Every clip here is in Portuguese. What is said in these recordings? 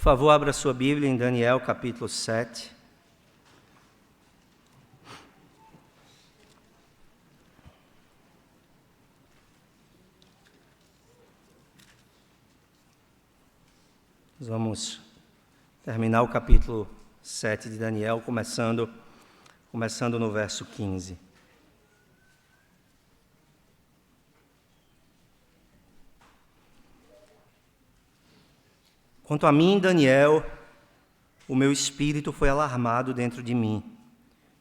Por favor, abra sua Bíblia em Daniel, capítulo 7. Nós vamos terminar o capítulo 7 de Daniel, começando no verso 15. Quanto a mim, Daniel, o meu espírito foi alarmado dentro de mim,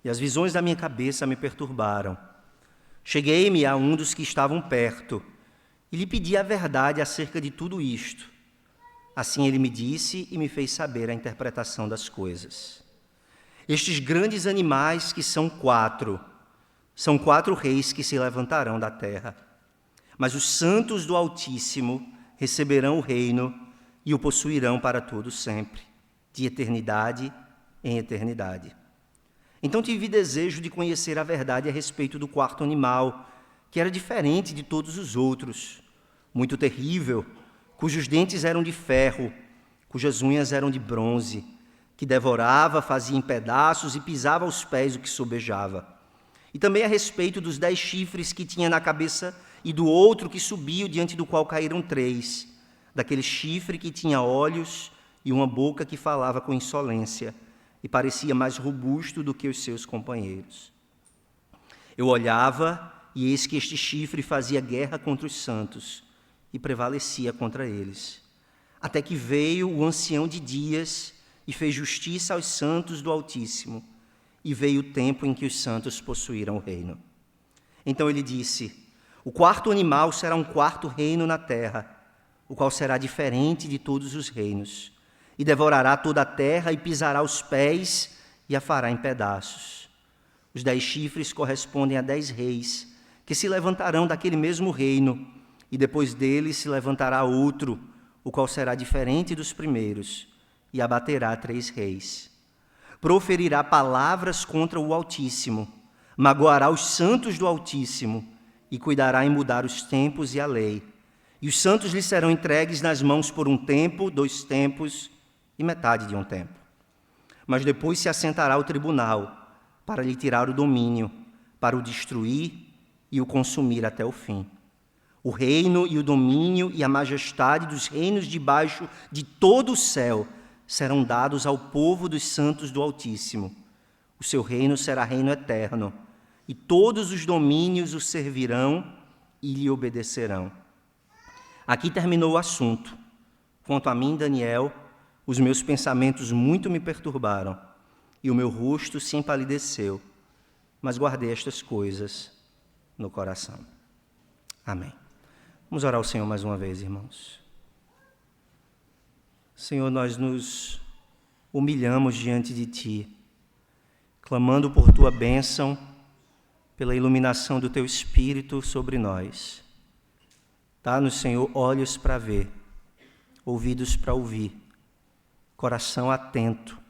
e as visões da minha cabeça me perturbaram. Cheguei-me a um dos que estavam perto, e lhe pedi a verdade acerca de tudo isto. Assim ele me disse e me fez saber a interpretação das coisas. Estes grandes animais que são quatro reis que se levantarão da terra. Mas os santos do Altíssimo receberão o reino e o possuirão para todo sempre, de eternidade em eternidade. Então tive desejo de conhecer a verdade a respeito do quarto animal, que era diferente de todos os outros, muito terrível, cujos dentes eram de ferro, cujas unhas eram de bronze, que devorava, fazia em pedaços e pisava aos pés o que sobejava. E também a respeito dos 10 chifres que tinha na cabeça e do outro que subiu, diante do qual caíram 3, daquele chifre que tinha olhos e uma boca que falava com insolência e parecia mais robusto do que os seus companheiros. Eu olhava e eis que este chifre fazia guerra contra os santos e prevalecia contra eles, até que veio o ancião de dias e fez justiça aos santos do Altíssimo, e veio o tempo em que os santos possuíram o reino. Então ele disse: o quarto animal será um quarto reino na terra, o qual será diferente de todos os reinos, e devorará toda a terra e pisará os pés e a fará em pedaços. Os 10 chifres correspondem a 10 reis, que se levantarão daquele mesmo reino, e depois dele se levantará outro, o qual será diferente dos primeiros, e abaterá 3 reis. Proferirá palavras contra o Altíssimo, magoará os santos do Altíssimo, e cuidará em mudar os tempos e a lei. E os santos lhe serão entregues nas mãos por 1 tempo, 2 tempos e metade de 1 tempo. Mas depois se assentará o tribunal, para lhe tirar o domínio, para o destruir e o consumir até o fim. O reino e o domínio e a majestade dos reinos debaixo de todo o céu serão dados ao povo dos santos do Altíssimo. O seu reino será reino eterno, e todos os domínios o servirão e lhe obedecerão. Aqui terminou o assunto. Quanto a mim, Daniel, os meus pensamentos muito me perturbaram, e o meu rosto se empalideceu, mas guardei estas coisas no coração. Amém. Vamos orar ao Senhor mais uma vez, irmãos. Senhor, nós nos humilhamos diante de Ti, clamando por Tua bênção, pela iluminação do Teu Espírito sobre nós. Dá-nos, Senhor, olhos para ver, ouvidos para ouvir, coração atento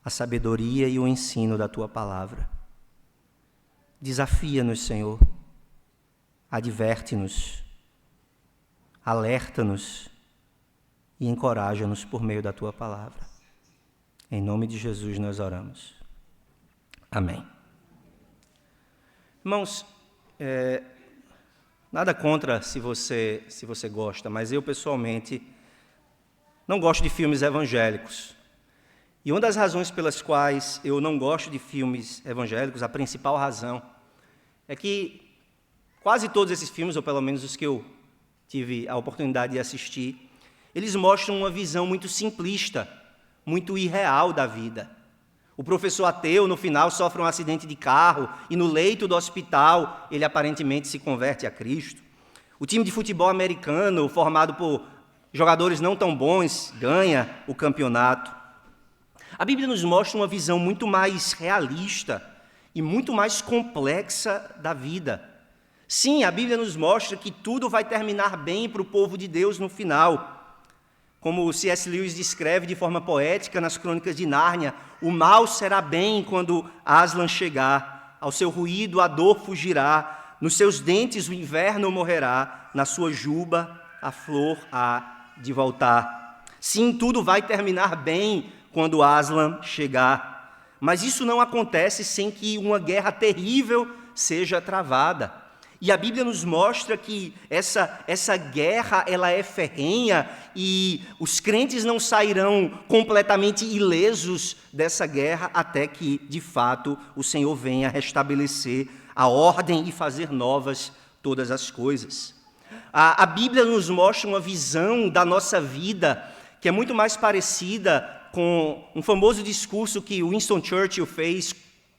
à sabedoria e o ensino da Tua palavra. Desafia-nos, Senhor, adverte-nos, alerta-nos e encoraja-nos por meio da Tua palavra. Em nome de Jesus nós oramos. Amém. Irmãos, nada contra se você gosta, mas eu pessoalmente não gosto de filmes evangélicos. E uma das razões pelas quais eu não gosto de filmes evangélicos, a principal razão, é que quase todos esses filmes, ou pelo menos os que eu tive a oportunidade de assistir, eles mostram uma visão muito simplista, muito irreal da vida. O professor ateu, no final, sofre um acidente de carro e no leito do hospital ele aparentemente se converte a Cristo. O time de futebol americano, formado por jogadores não tão bons, ganha o campeonato. A Bíblia nos mostra uma visão muito mais realista e muito mais complexa da vida. Sim, a Bíblia nos mostra que tudo vai terminar bem para o povo de Deus no final. Como o C.S. Lewis descreve de forma poética nas Crônicas de Nárnia, o mal será bem quando Aslan chegar, ao seu ruído a dor fugirá, nos seus dentes o inverno morrerá, na sua juba a flor há de voltar. Sim, tudo vai terminar bem quando Aslan chegar. Mas isso não acontece sem que uma guerra terrível seja travada. E a Bíblia nos mostra que essa guerra ela é ferrenha e os crentes não sairão completamente ilesos dessa guerra até que, de fato, o Senhor venha restabelecer a ordem e fazer novas todas as coisas. A Bíblia nos mostra uma visão da nossa vida que é muito mais parecida com um famoso discurso que Winston Churchill fez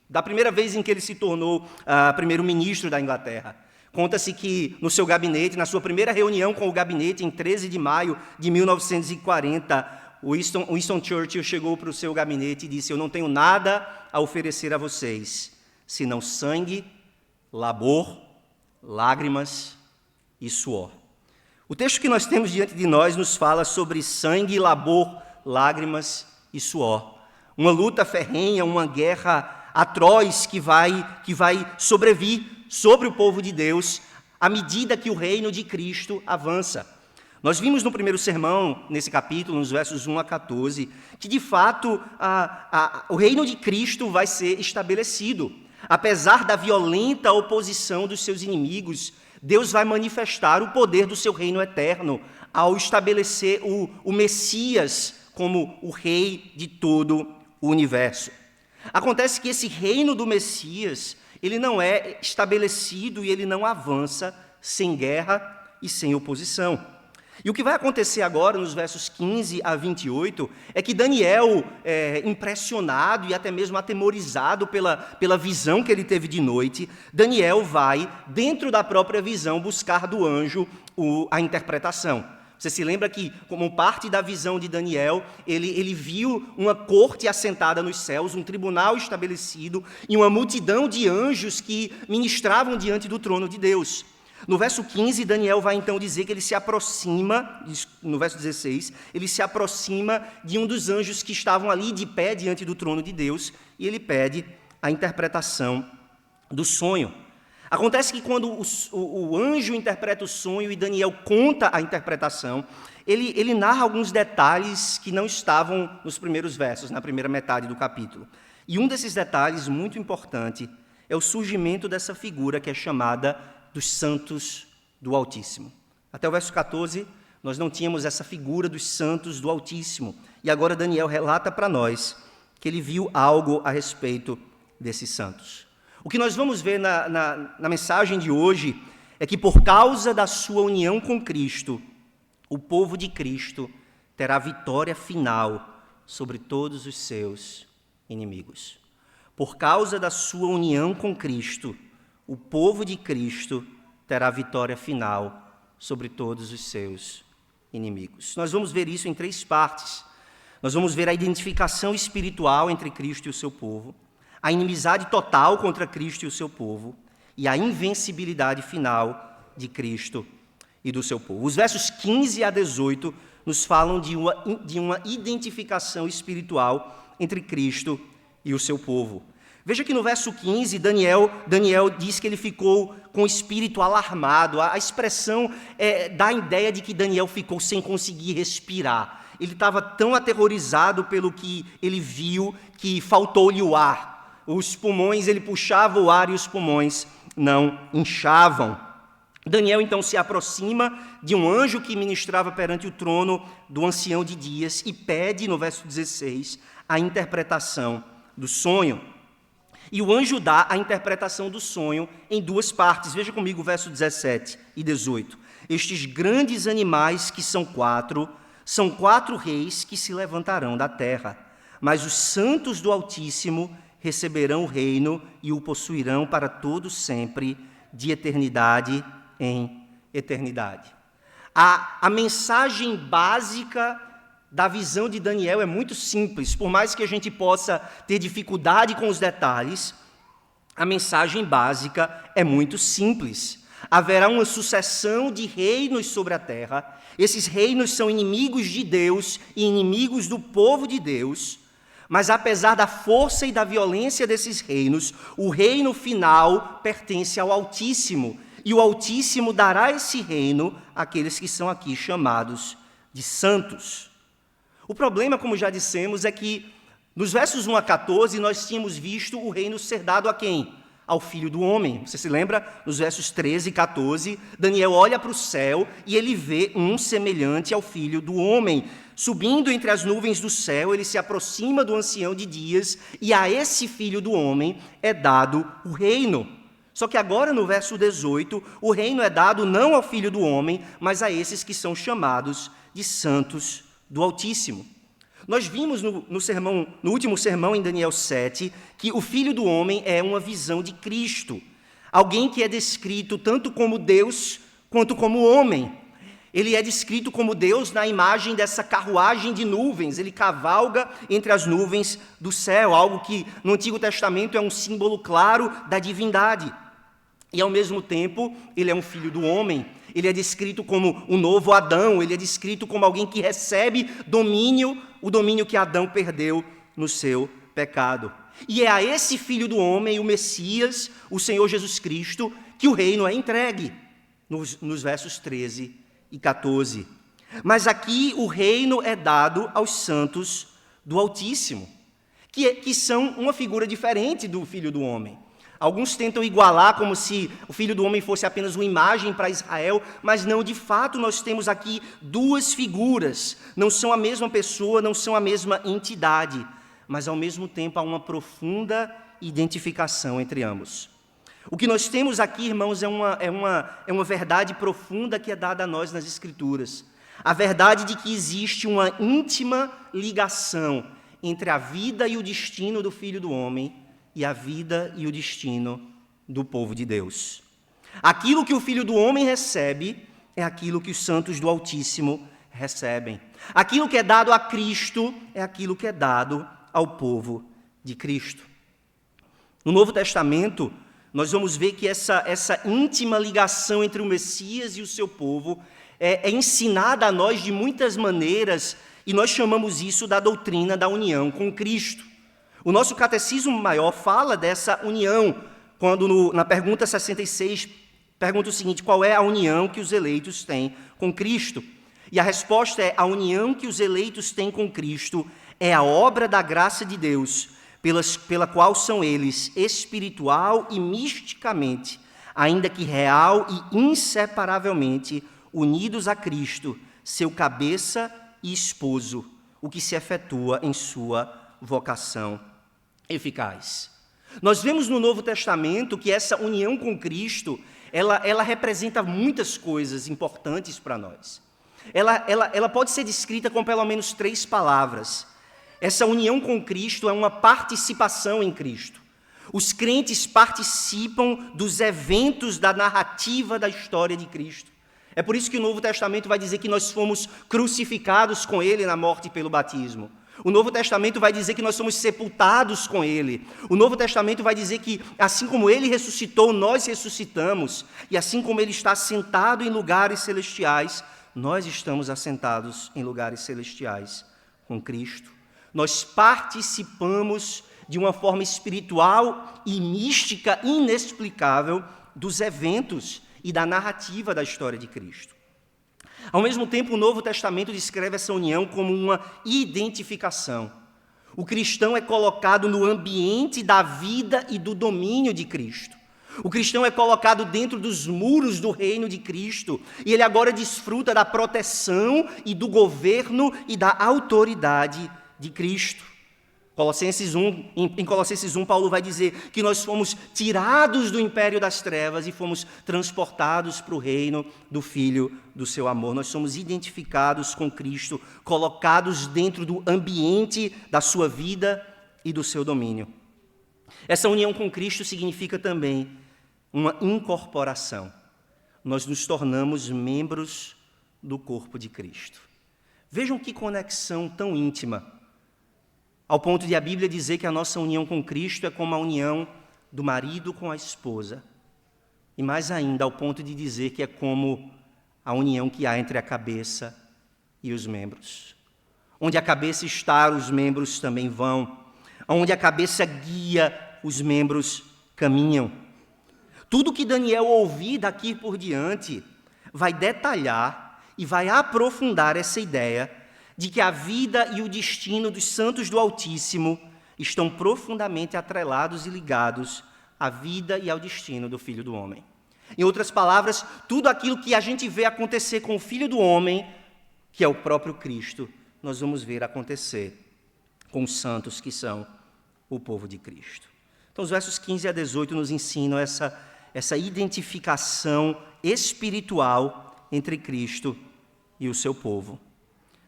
da primeira vez em que ele se tornou primeiro-ministro da Inglaterra. Conta-se que no seu gabinete, na sua primeira reunião com o gabinete, em 13 de maio de 1940, Winston Churchill chegou para o seu gabinete e disse: eu não tenho nada a oferecer a vocês, senão sangue, labor, lágrimas e suor. O texto que nós temos diante de nós nos fala sobre sangue, labor, lágrimas e suor. Uma luta ferrenha, uma guerra atroz que vai sobrevir sobre o povo de Deus à medida que o reino de Cristo avança. Nós vimos no primeiro sermão, nesse capítulo, nos versos 1 a 14, que de fato o reino de Cristo vai ser estabelecido. Apesar da violenta oposição dos seus inimigos, Deus vai manifestar o poder do seu reino eterno ao estabelecer o Messias como o rei de todo o universo. Acontece que esse reino do Messias, ele não é estabelecido e ele não avança sem guerra e sem oposição. E o que vai acontecer agora, nos versos 15 a 28, é que Daniel, impressionado e até mesmo atemorizado pela visão que ele teve de noite, Daniel vai, dentro da própria visão, buscar do anjo a interpretação. Você se lembra que, como parte da visão de Daniel, ele viu uma corte assentada nos céus, um tribunal estabelecido e uma multidão de anjos que ministravam diante do trono de Deus. No verso 15, Daniel vai então dizer que ele se aproxima, no verso 16, ele se aproxima de um dos anjos que estavam ali de pé diante do trono de Deus e ele pede a interpretação do sonho. Acontece que quando o anjo interpreta o sonho e Daniel conta a interpretação, ele narra alguns detalhes que não estavam nos primeiros versos, na primeira metade do capítulo. E um desses detalhes, muito importante, é o surgimento dessa figura que é chamada dos santos do Altíssimo. Até o verso 14, nós não tínhamos essa figura dos santos do Altíssimo. E agora Daniel relata para nós que ele viu algo a respeito desses santos. O que nós vamos ver na mensagem de hoje é que, por causa da sua união com Cristo, o povo de Cristo terá vitória final sobre todos os seus inimigos. Por causa da sua união com Cristo, o povo de Cristo terá vitória final sobre todos os seus inimigos. Nós vamos ver isso em 3 partes. Nós vamos ver a identificação espiritual entre Cristo e o seu povo, a inimizade total contra Cristo e o seu povo e a invencibilidade final de Cristo e do seu povo. Os versos 15 a 18 nos falam de uma identificação espiritual entre Cristo e o seu povo. Veja que no verso 15, Daniel diz que ele ficou com o espírito alarmado. A expressão dá a ideia de que Daniel ficou sem conseguir respirar. Ele estava tão aterrorizado pelo que ele viu que faltou-lhe o ar. Os pulmões, ele puxava o ar e os pulmões não inchavam. Daniel então se aproxima de um anjo que ministrava perante o trono do ancião de dias e pede, no verso 16, a interpretação do sonho. E o anjo dá a interpretação do sonho em 2 partes. Veja comigo o verso 17 e 18. Estes grandes animais que são 4 reis que se levantarão da terra, mas os santos do Altíssimo receberão o reino e o possuirão para todo sempre, de eternidade em eternidade. A mensagem básica da visão de Daniel é muito simples. Por mais que a gente possa ter dificuldade com os detalhes, a mensagem básica é muito simples. Haverá uma sucessão de reinos sobre a terra. Esses reinos são inimigos de Deus e inimigos do povo de Deus. Mas apesar da força e da violência desses reinos, o reino final pertence ao Altíssimo. E o Altíssimo dará esse reino àqueles que são aqui chamados de santos. O problema, como já dissemos, é que nos versos 1 a 14 nós tínhamos visto o reino ser dado a quem? Ao Filho do Homem. Você se lembra? Nos versos 13 e 14, Daniel olha para o céu e ele vê um semelhante ao Filho do Homem. Subindo entre as nuvens do céu, ele se aproxima do ancião de dias e a esse Filho do Homem é dado o reino. Só que agora, no verso 18, o reino é dado não ao Filho do Homem, mas a esses que são chamados de santos do Altíssimo. Nós vimos no último sermão em Daniel 7 que o Filho do Homem é uma visão de Cristo, alguém que é descrito tanto como Deus quanto como homem. Ele é descrito como Deus na imagem dessa carruagem de nuvens, ele cavalga entre as nuvens do céu, algo que no Antigo Testamento é um símbolo claro da divindade. E ao mesmo tempo, ele é um filho do homem, ele é descrito como um novo Adão, ele é descrito como alguém que recebe domínio, o domínio que Adão perdeu no seu pecado. E é a esse filho do homem, o Messias, o Senhor Jesus Cristo, que o reino é entregue, nos versos 13 e 14. Mas aqui o reino é dado aos santos do Altíssimo, que são uma figura diferente do filho do homem. Alguns tentam igualar como se o Filho do Homem fosse apenas uma imagem para Israel, mas não, de fato, nós temos aqui duas figuras. Não são a mesma pessoa, não são a mesma entidade, mas ao mesmo tempo há uma profunda identificação entre ambos. O que nós temos aqui, irmãos, é uma verdade profunda que é dada a nós nas Escrituras. A verdade de que existe uma íntima ligação entre a vida e o destino do Filho do Homem e a vida e o destino do povo de Deus. Aquilo que o Filho do Homem recebe é aquilo que os santos do Altíssimo recebem. Aquilo que é dado a Cristo é aquilo que é dado ao povo de Cristo. No Novo Testamento, nós vamos ver que essa íntima ligação entre o Messias e o seu povo é ensinada a nós de muitas maneiras, e nós chamamos isso da doutrina da união com Cristo. O nosso Catecismo Maior fala dessa união, quando na pergunta 66, pergunta o seguinte: qual é a união que os eleitos têm com Cristo? E a resposta é: a união que os eleitos têm com Cristo é a obra da graça de Deus, pela qual são eles espiritual e misticamente, ainda que real e inseparavelmente, unidos a Cristo, seu cabeça e esposo, o que se efetua em sua vocação eficaz. Nós vemos no Novo Testamento que essa união com Cristo, ela representa muitas coisas importantes para nós. Ela pode ser descrita com pelo menos 3 palavras. Essa união com Cristo é uma participação em Cristo. Os crentes participam dos eventos da narrativa da história de Cristo. É por isso que o Novo Testamento vai dizer que nós fomos crucificados com Ele na morte pelo batismo. O Novo Testamento vai dizer que nós somos sepultados com Ele. O Novo Testamento vai dizer que, assim como Ele ressuscitou, nós ressuscitamos. E assim como Ele está assentado em lugares celestiais, nós estamos assentados em lugares celestiais com Cristo. Nós participamos de uma forma espiritual e mística inexplicável dos eventos e da narrativa da história de Cristo. Ao mesmo tempo, o Novo Testamento descreve essa união como uma identificação. O cristão é colocado no ambiente da vida e do domínio de Cristo. O cristão é colocado dentro dos muros do reino de Cristo e ele agora desfruta da proteção e do governo e da autoridade de Cristo. Em Colossenses 1, Paulo vai dizer que nós fomos tirados do império das trevas e fomos transportados para o reino do Filho do seu amor. Nós somos identificados com Cristo, colocados dentro do ambiente da sua vida e do seu domínio. Essa união com Cristo significa também uma incorporação. Nós nos tornamos membros do corpo de Cristo. Vejam que conexão tão íntima, ao ponto de a Bíblia dizer que a nossa união com Cristo é como a união do marido com a esposa. E mais ainda, ao ponto de dizer que é como a união que há entre a cabeça e os membros. Onde a cabeça está, os membros também vão. Onde a cabeça guia, os membros caminham. Tudo que Daniel ouvir daqui por diante vai detalhar e vai aprofundar essa ideia de que a vida e o destino dos santos do Altíssimo estão profundamente atrelados e ligados à vida e ao destino do Filho do Homem. Em outras palavras, tudo aquilo que a gente vê acontecer com o Filho do Homem, que é o próprio Cristo, nós vamos ver acontecer com os santos que são o povo de Cristo. Então, os versos 15 a 18 nos ensinam essa identificação espiritual entre Cristo e o seu povo.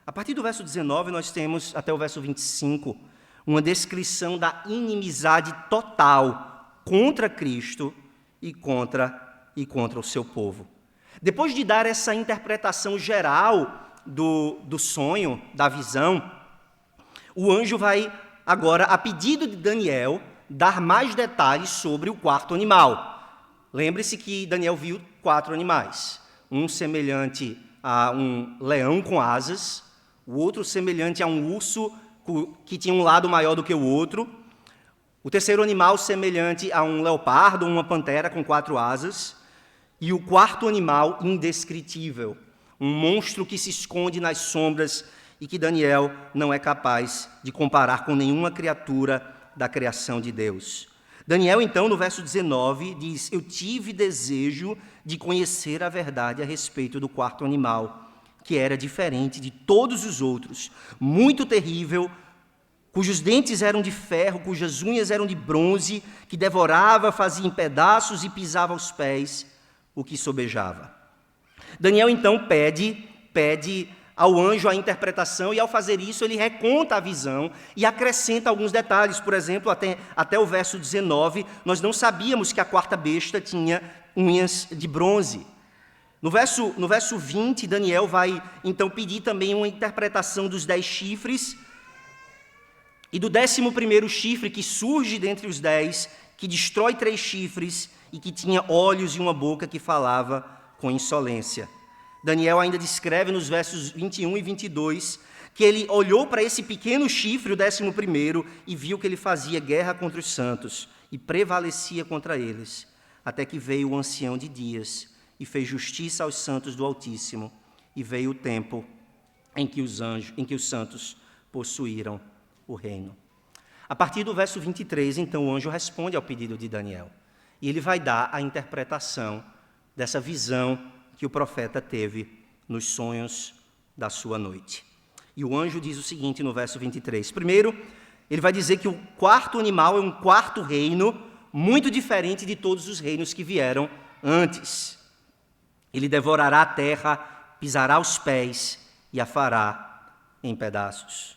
A partir do verso 19, nós temos, até o verso 25, uma descrição da inimizade total contra Cristo e contra o seu povo. Depois de dar essa interpretação geral do sonho, da visão, o anjo vai agora, a pedido de Daniel, dar mais detalhes sobre o quarto animal. Lembre-se que Daniel viu 4 animais, um semelhante a um leão com asas, o outro semelhante a um urso que tinha um lado maior do que o outro, o terceiro animal semelhante a um leopardo, uma pantera com 4 asas, e o quarto animal indescritível, um monstro que se esconde nas sombras e que Daniel não é capaz de comparar com nenhuma criatura da criação de Deus. Daniel, então, no verso 19, diz: eu tive desejo de conhecer a verdade a respeito do quarto animal, que era diferente de todos os outros, muito terrível, cujos dentes eram de ferro, cujas unhas eram de bronze, que devorava, fazia em pedaços e pisava aos pés o que sobejava. Daniel, então, pede ao anjo a interpretação, e ao fazer isso ele reconta a visão e acrescenta alguns detalhes. Por exemplo, até o verso 19, nós não sabíamos que a quarta besta tinha unhas de bronze. No verso 20, Daniel vai então pedir também uma interpretação dos 10 chifres e do 11º chifre que surge dentre os 10, que destrói 3 chifres e que tinha olhos e uma boca que falava com insolência. Daniel ainda descreve nos versos 21 e 22 que ele olhou para esse pequeno chifre, o 11º, e viu que ele fazia guerra contra os santos e prevalecia contra eles, até que veio o ancião de dias e fez justiça aos santos do Altíssimo, e veio o tempo em que os santos possuíram o reino. A partir do verso 23, então, o anjo responde ao pedido de Daniel, e ele vai dar a interpretação dessa visão que o profeta teve nos sonhos da sua noite. E o anjo diz o seguinte no verso 23. Primeiro, ele vai dizer que o quarto animal é um quarto reino, muito diferente de todos os reinos que vieram antes. Ele devorará a terra, pisará os pés e a fará em pedaços.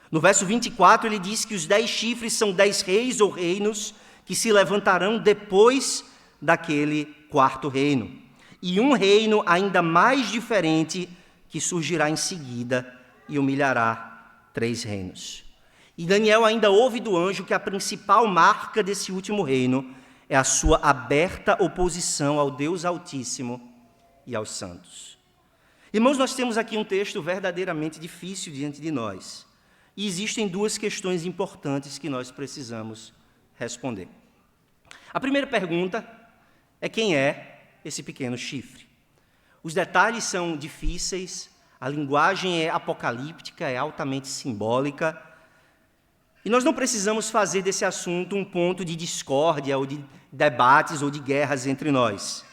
No verso 24, ele diz que os 10 chifres são 10 reis ou reinos que se levantarão depois daquele quarto reino. E um reino ainda mais diferente que surgirá em seguida e humilhará 3 reinos. E Daniel ainda ouve do anjo que a principal marca desse último reino é a sua aberta oposição ao Deus Altíssimo e aos santos. Irmãos, nós temos aqui um texto verdadeiramente difícil diante de nós. E existem 2 questões importantes que nós precisamos responder. A primeira pergunta é: quem é esse pequeno chifre? Os detalhes são difíceis, a linguagem é apocalíptica, é altamente simbólica, e nós não precisamos fazer desse assunto um ponto de discórdia ou de debates ou de guerras entre nós.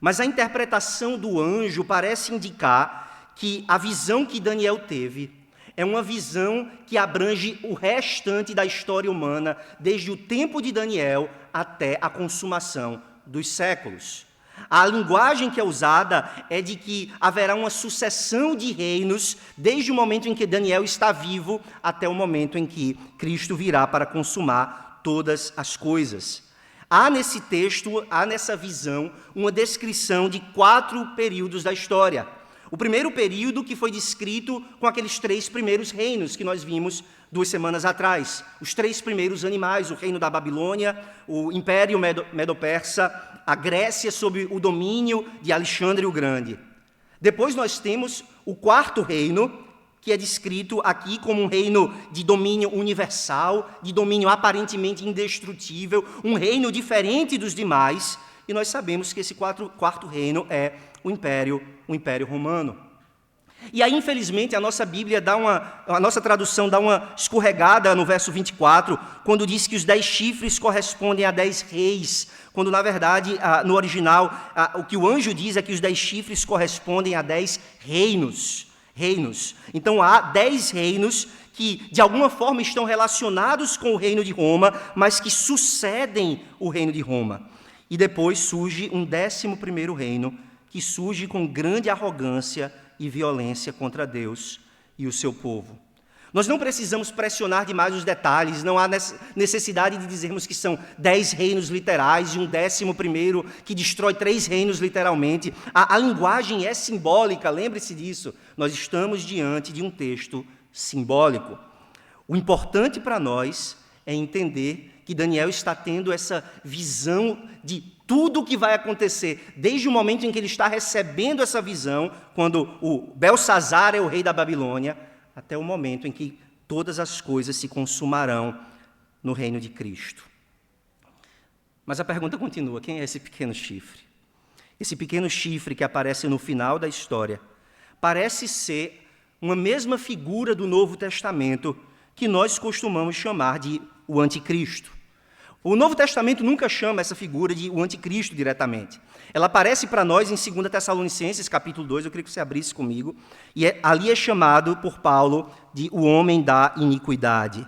Mas a interpretação do anjo parece indicar que a visão que Daniel teve é uma visão que abrange o restante da história humana, desde o tempo de Daniel até a consumação dos séculos. A linguagem que é usada é de que haverá uma sucessão de reinos desde o momento em que Daniel está vivo até o momento em que Cristo virá para consumar todas as coisas. Há nesse texto, há nessa visão, uma descrição de 4 períodos da história. O primeiro período que foi descrito com aqueles 3 primeiros reinos que nós vimos 2 semanas atrás. Os 3 primeiros animais, o reino da Babilônia, o Império Medo-Persa, a Grécia sob o domínio de Alexandre o Grande. Depois nós temos o 4º reino, que é descrito aqui como um reino de domínio universal, de domínio aparentemente indestrutível, um reino diferente dos demais, e nós sabemos que esse quarto reino é o Império Romano. E aí, infelizmente, a nossa Bíblia a nossa tradução dá uma escorregada no verso 24, quando diz que os 10 chifres correspondem a 10 reis, quando, na verdade, no original, o que o anjo diz é que os 10 chifres correspondem a 10 reinos. Então, há 10 reinos que, de alguma forma, estão relacionados com o reino de Roma, mas que sucedem o reino de Roma. E depois surge um 11º reino, que surge com grande arrogância e violência contra Deus e o seu povo. Nós não precisamos pressionar demais os detalhes, não há necessidade de dizermos que são 10 reinos literais e um 11º que destrói 3 reinos literalmente. A linguagem é simbólica, lembre-se disso. Nós estamos diante de um texto simbólico. O importante para nós é entender que Daniel está tendo essa visão de tudo o que vai acontecer, desde o momento em que ele está recebendo essa visão, quando o Belsazar é o rei da Babilônia, até o momento em que todas as coisas se consumarão no reino de Cristo. Mas a pergunta continua: quem é esse pequeno chifre? Esse pequeno chifre que aparece no final da história parece ser uma mesma figura do Novo Testamento que nós costumamos chamar de o anticristo. O Novo Testamento nunca chama essa figura de o anticristo diretamente. Ela aparece para nós em 2 Tessalonicenses, capítulo 2, eu queria que você abrisse comigo, e ali é chamado por Paulo de o homem da iniquidade.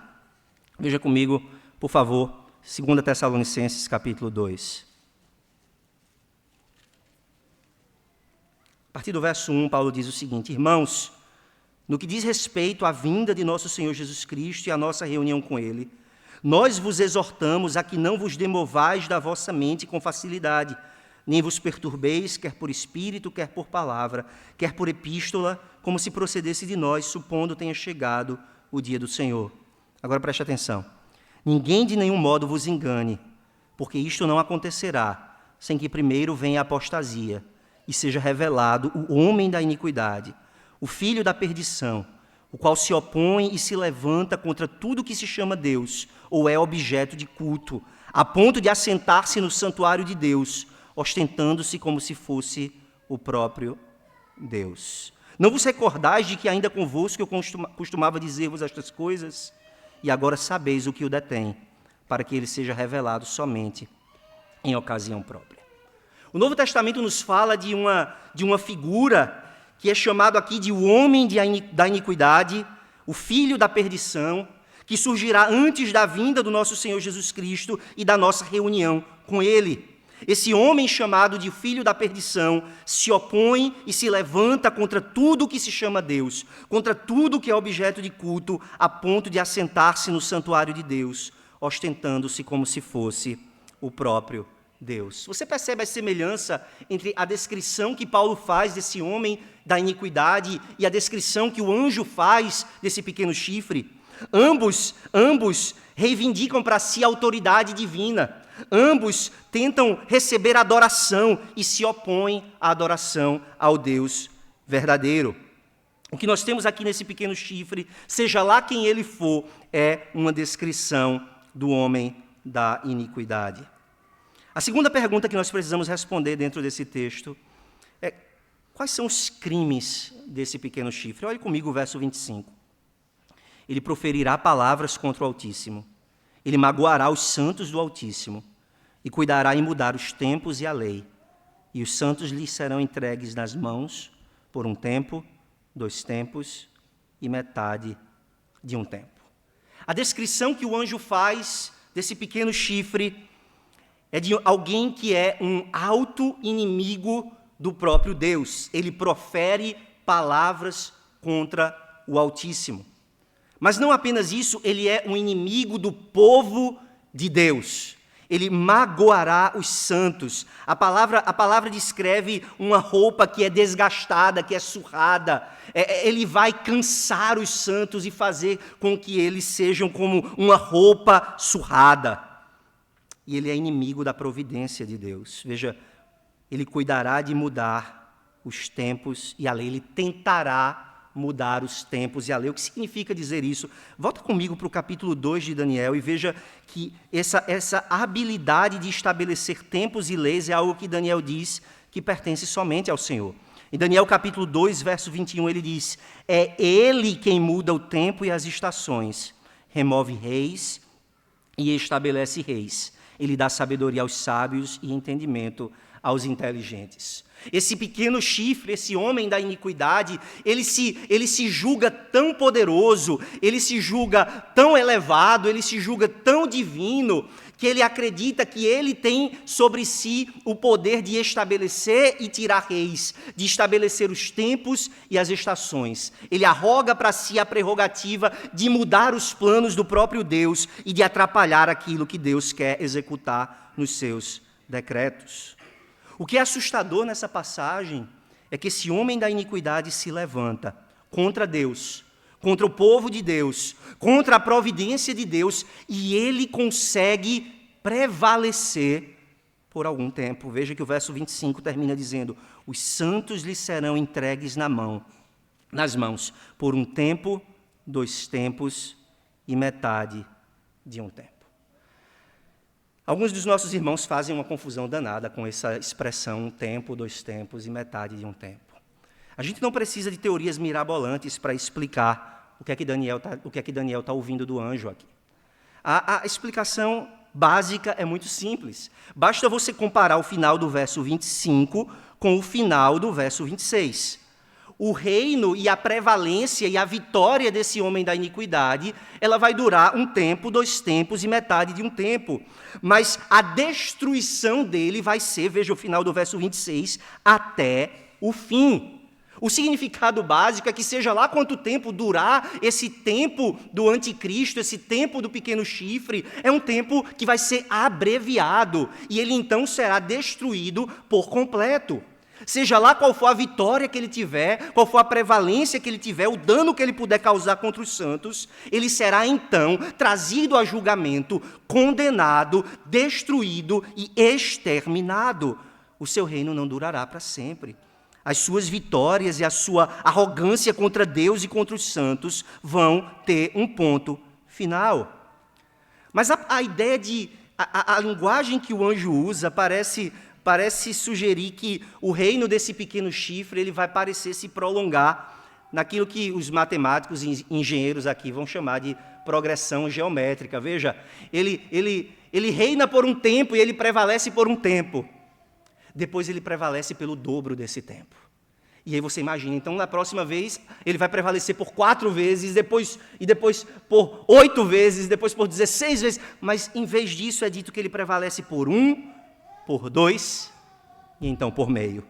Veja comigo, por favor, 2 Tessalonicenses, capítulo 2. A partir do verso 1, Paulo diz o seguinte: irmãos, no que diz respeito à vinda de nosso Senhor Jesus Cristo e à nossa reunião com Ele, nós vos exortamos a que não vos demovais da vossa mente com facilidade, nem vos perturbeis, quer por espírito, quer por palavra, quer por epístola, como se procedesse de nós, supondo tenha chegado o dia do Senhor. Agora preste atenção. Ninguém de nenhum modo vos engane, porque isto não acontecerá, sem que primeiro venha a apostasia, e seja revelado o homem da iniquidade, o filho da perdição, o qual se opõe e se levanta contra tudo que se chama Deus, ou é objeto de culto, a ponto de assentar-se no santuário de Deus, ostentando-se como se fosse o próprio Deus. Não vos recordais de que ainda convosco eu costumava dizer-vos estas coisas? E agora sabeis o que o detém, para que ele seja revelado somente em ocasião própria. O Novo Testamento nos fala de uma figura que é chamado aqui de o homem da iniquidade, o filho da perdição, que surgirá antes da vinda do nosso Senhor Jesus Cristo e da nossa reunião com Ele. Esse homem chamado de filho da perdição se opõe e se levanta contra tudo que se chama Deus, contra tudo que é objeto de culto, a ponto de assentar-se no santuário de Deus, ostentando-se como se fosse o próprio Deus. Você percebe a semelhança entre a descrição que Paulo faz desse homem da iniquidade e a descrição que o anjo faz desse pequeno chifre? Ambos reivindicam para si a autoridade divina. Ambos tentam receber adoração e se opõem à adoração ao Deus verdadeiro. O que nós temos aqui nesse pequeno chifre, seja lá quem ele for, é uma descrição do homem da iniquidade. A segunda pergunta que nós precisamos responder dentro desse texto é: quais são os crimes desse pequeno chifre? Olhe comigo o verso 25. Ele proferirá palavras contra o Altíssimo. Ele magoará os santos do Altíssimo e cuidará em mudar os tempos e a lei. E os santos lhe serão entregues nas mãos por um tempo, 2 tempos e metade de um tempo. A descrição que o anjo faz desse pequeno chifre é de alguém que é um auto-inimigo do próprio Deus. Ele profere palavras contra o Altíssimo. Mas não apenas isso, ele é um inimigo do povo de Deus. Ele magoará os santos. A palavra descreve uma roupa que é desgastada, que é surrada. Ele vai cansar os santos e fazer com que eles sejam como uma roupa surrada. E ele é inimigo da providência de Deus. Veja, ele cuidará de mudar os tempos e a lei. Ele tentará mudar os tempos e a lei. O que significa dizer isso? Volta comigo para o capítulo 2 de Daniel e veja que essa habilidade de estabelecer tempos e leis é algo que Daniel diz que pertence somente ao Senhor. Em Daniel capítulo 2, verso 21, ele diz: é ele quem muda o tempo e as estações, remove reis e estabelece reis. Ele dá sabedoria aos sábios e entendimento aos inteligentes. Esse pequeno chifre, esse homem da iniquidade, ele se julga tão poderoso, ele se julga tão elevado, ele se julga tão divino, que ele acredita que ele tem sobre si o poder de estabelecer e tirar reis, de estabelecer os tempos e as estações. Ele arroga para si a prerrogativa de mudar os planos do próprio Deus e de atrapalhar aquilo que Deus quer executar nos seus decretos. O que é assustador nessa passagem é que esse homem da iniquidade se levanta contra Deus, contra o povo de Deus, contra a providência de Deus, e ele consegue prevalecer por algum tempo. Veja que o verso 25 termina dizendo: os santos lhe serão entregues nas mãos, por um tempo, 2 tempos e metade de um tempo. Alguns dos nossos irmãos fazem uma confusão danada com essa expressão, um tempo, 2 tempos e metade de um tempo. A gente não precisa de teorias mirabolantes para explicar o que é que Daniel está ouvindo do anjo aqui. A explicação básica é muito simples. Basta você comparar o final do verso 25 com o final do verso 26. O reino e a prevalência e a vitória desse homem da iniquidade, ela vai durar 1 tempo, 2 tempos e metade de um tempo. Mas a destruição dele vai ser, veja o final do verso 26, até o fim. O significado básico é que seja lá quanto tempo durar esse tempo do anticristo, esse tempo do pequeno chifre, é um tempo que vai ser abreviado e ele então será destruído por completo. Seja lá qual for a vitória que ele tiver, qual for a prevalência que ele tiver, o dano que ele puder causar contra os santos, ele será então trazido a julgamento, condenado, destruído e exterminado. O seu reino não durará para sempre. As suas vitórias e a sua arrogância contra Deus e contra os santos vão ter um ponto final. Mas a ideia a linguagem que o anjo usa parece sugerir que o reino desse pequeno chifre ele vai parecer se prolongar naquilo que os matemáticos e engenheiros aqui vão chamar de progressão geométrica. Veja, ele reina por um tempo e ele prevalece por um tempo. Depois ele prevalece pelo dobro desse tempo. E aí você imagina, então na próxima vez ele vai prevalecer por 4 vezes, depois por 8 vezes, depois por 16 vezes. Mas em vez disso é dito que ele prevalece por 1, por 2 e então por meio.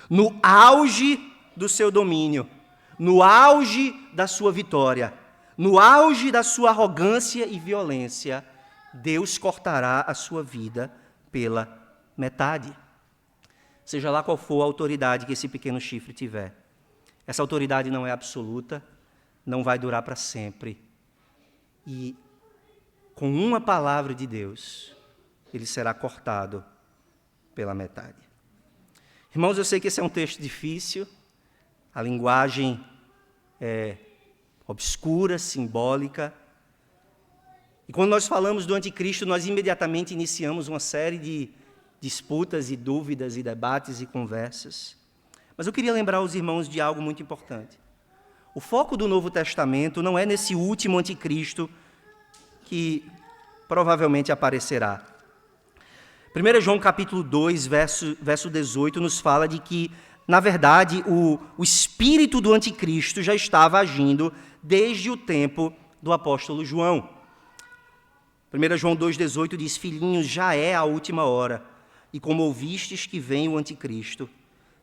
No auge do seu domínio, no auge da sua vitória, no auge da sua arrogância e violência, Deus cortará a sua vida pela metade. Seja lá qual for a autoridade que esse pequeno chifre tiver. Essa autoridade não é absoluta, não vai durar para sempre. E com uma palavra de Deus, ele será cortado pela metade. Irmãos, eu sei que esse é um texto difícil, a linguagem é obscura, simbólica. E quando nós falamos do anticristo, nós imediatamente iniciamos uma série de disputas e dúvidas e debates e conversas. Mas eu queria lembrar aos irmãos de algo muito importante. O foco do Novo Testamento não é nesse último anticristo que provavelmente aparecerá. 1 João capítulo 2, verso 18, nos fala de que, na verdade, o espírito do anticristo já estava agindo desde o tempo do apóstolo João. 1 João 2,18 diz: filhinhos, já é a última hora. E como ouvistes que vem o anticristo,